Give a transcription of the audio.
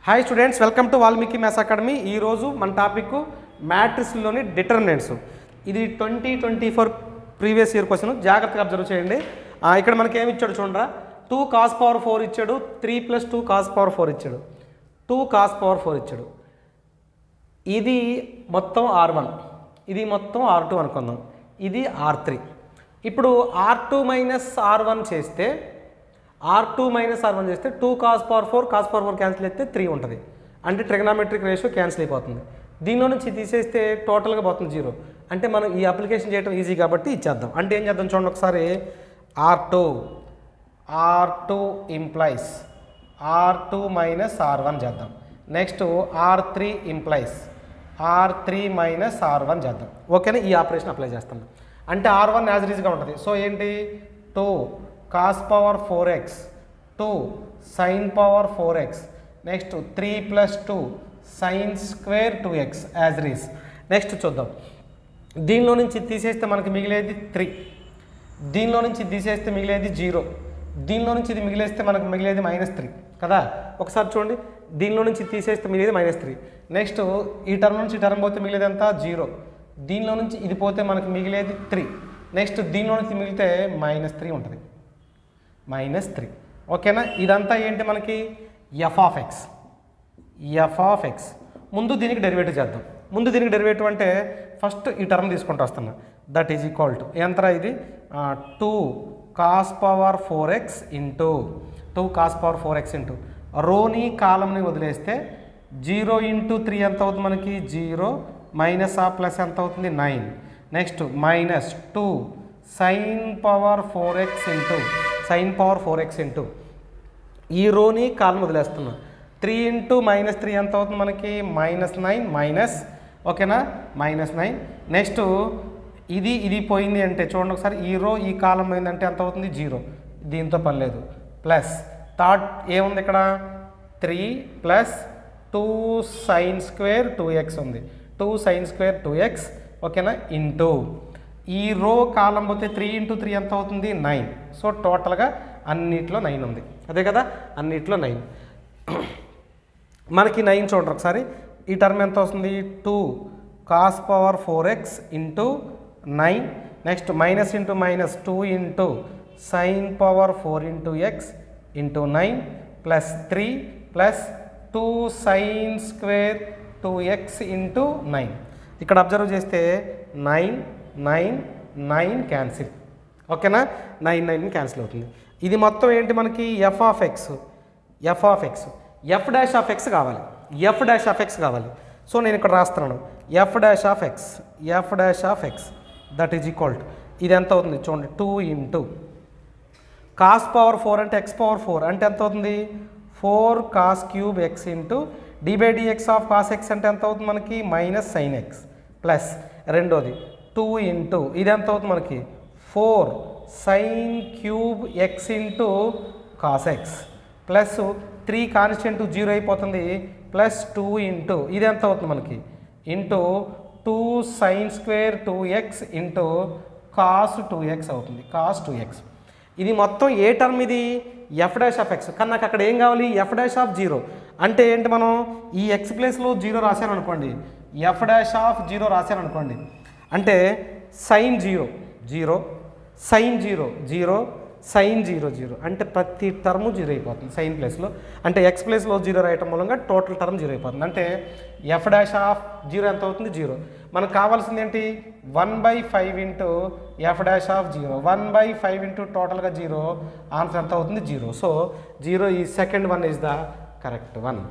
Hi students, welcome to Valmiki maths academy. ఈరోజు మన topic మ్యాట్రిక్స్లోని determinants. ఇది 2024 ప్రీవియస్ ఇయర్ క్వశ్చన్. జాగ్రత్తగా అబ్జర్వ్ చేయండి. ఇక్కడ మనకి ఏమి ఇచ్చాడు చూడరా, 2 cos power 4 ఇచ్చాడు, 3 + 2 cos power 4 ఇచ్చాడు, 2 cos power 4 ఇచ్చాడు. ఇది మొత్తం R1, ఇది మొత్తం R2 అనుకుందాం, ఇది R3. ఇప్పుడు R2 - R1 చేస్తే R2 - 2 cos power 4 cos power 4 cancel అయితే 3 ఉంటుంది. అంటే ట్రిగనామెట్రిక్ రేషియో క్యాన్సిల్ అయిపోతుంది. దీనిలో నుంచి తీసేస్తే టోటల్గా పోతుంది 0. అంటే మనం ఈ అప్లికేషన్ చేయడం ఈజీ కాబట్టి ఇచ్చేద్దాం. అంటే ఏం చేద్దాం చూడండి ఒకసారి. R2 ఇంప్లైస్ R2 - R1 చేద్దాం. Next R3 implies R3 - R1 చేద్దాం. ఓకేనా, ఈ ఆపరేషన్ అప్లై చేస్తాం. అంటే R1 యాజ్ రీజ్గా ఉంటుంది. సో ఏంటి, 2 cos power 4x, 2 sin power 4x, next 3 + 2 sin square 2x as రీజ్. నెక్స్ట్ చూద్దాం, దీనిలో నుంచి తీసేస్తే మనకి మిగిలేది 3, దీనిలో నుంచి తీసేస్తే మిగిలేది 0, దీనిలో నుంచి ఇది మిగిలేస్తే మనకు మిగిలేది -3 కదా. ఒకసారి చూడండి, దీనిలో నుంచి తీసేస్తే మిగిలేది -3. నెక్స్ట్ ఈ టర్మ్ నుంచి టర్మ్ పోతే మిగిలేది ఎంత, 0. దీనిలో నుంచి ఇది పోతే మనకు మిగిలేది 3. నెక్స్ట్ దీనిలో నుంచి మిగిలితే -3 ఉంటుంది, -3. ఓకేనా, ఇదంతా ఏంటి మనకి f of x. ముందు దీనికి డెరివేటివ్ చేద్దాం. ముందు దీనికి డెరివేటివ్ అంటే ఫస్ట్ ఈ టర్మ్ తీసుకుంటూ వస్తున్నా. దట్ ఈజ్ ఈక్వల్ టు ఎంత, ఇది 2 cos power 4x into 2 cos power 4x into రోని కాలంని వదిలేస్తే 0 × 3 ఎంత అవుతుంది మనకి, 0 మైనస్ ఆ ప్లస్ ఎంత అవుతుంది, 9. Next -2 sin power 4x into sin power 4x into ఈ రోని కాలం వదిలేస్తున్నా. 3 × -3 ఎంత అవుతుంది మనకి, -9 ఓకేనా, -9. నెక్స్ట్ ఇది పోయింది అంటే చూడండి ఒకసారి, ఈ రో ఈ కాలం పోయిందంటే ఎంత అవుతుంది, 0. దీంతో పని లేదు. ప్లస్ థర్డ్ ఏముంది ఇక్కడ, 3 + 2 sin square 2x ఉంది, 2 sin square 2x ఓకేనా, ఇంటూ ఈ రో కాలం పోతే 3 × 3 ఎంత అవుతుంది, 9. సో టోటల్గా అన్నిట్లో 9 ఉంది, అదే కదా, అన్నిట్లో 9. మనకి 9 చూడండి ఒకసారి, ఈ టర్మ్ ఎంత వస్తుంది, 2 cos power 4x into 9. Next minus into minus 2 × sin power 4 × x into 9 plus 3 plus 2 sin square 2x into 9. ఇక్కడ అబ్జర్వ్ చేస్తే 9 క్యాన్సిల్. ఓకేనా, 9 క్యాన్సిల్ అవుతుంది. ఇది మొత్తం ఏంటి మనకి f of x కావాలి. సో నేను ఇక్కడ రాస్తున్నాను f' of x that is equal to ఇది ఎంత అవుతుంది చూడండి, 2 × cos power 4 అంటే x power 4 అంటే ఎంత అవుతుంది, 4 cos³ x into d/dx of cos x అంటే ఎంత అవుతుంది మనకి, -sin x ప్లస్ రెండోది 2 × ఇది ఎంత అవుతుంది మనకి, 4 sin³ x into cos x plus 3 constant 0 అయిపోతుంది, ప్లస్ 2 × ఇది ఎంత అవుతుంది మనకి, into 2 sin square 2x into cos 2x అవుతుంది, cos 2x. ఇది మొత్తం ఏ టర్మ్, ఇది f' of x. కానీ నాకు అక్కడ ఏం కావాలి, f' of 0 అంటే ఏంటి, మనం ఈ x ప్లేస్లో 0 రాశాను అనుకోండి, f' of 0 రాశాను అనుకోండి, అంటే sin 0 0, sin 0 0, sin 0 0 అంటే ప్రతి టర్ము 0 అయిపోతుంది సైన్ ప్లేస్లో. అంటే x ప్లేస్లో 0 రాయటం మూలంగా టోటల్ టర్మ్ 0 అయిపోతుంది. అంటే f' of 0 ఎంత అవుతుంది, 0. మనకు కావాల్సింది ఏంటి, 1/5 × f' of 0, 1/5 × టోటల్గా 0, ఆన్సర్ ఎంత అవుతుంది, 0. సో 0 ఈ second one is the correct one.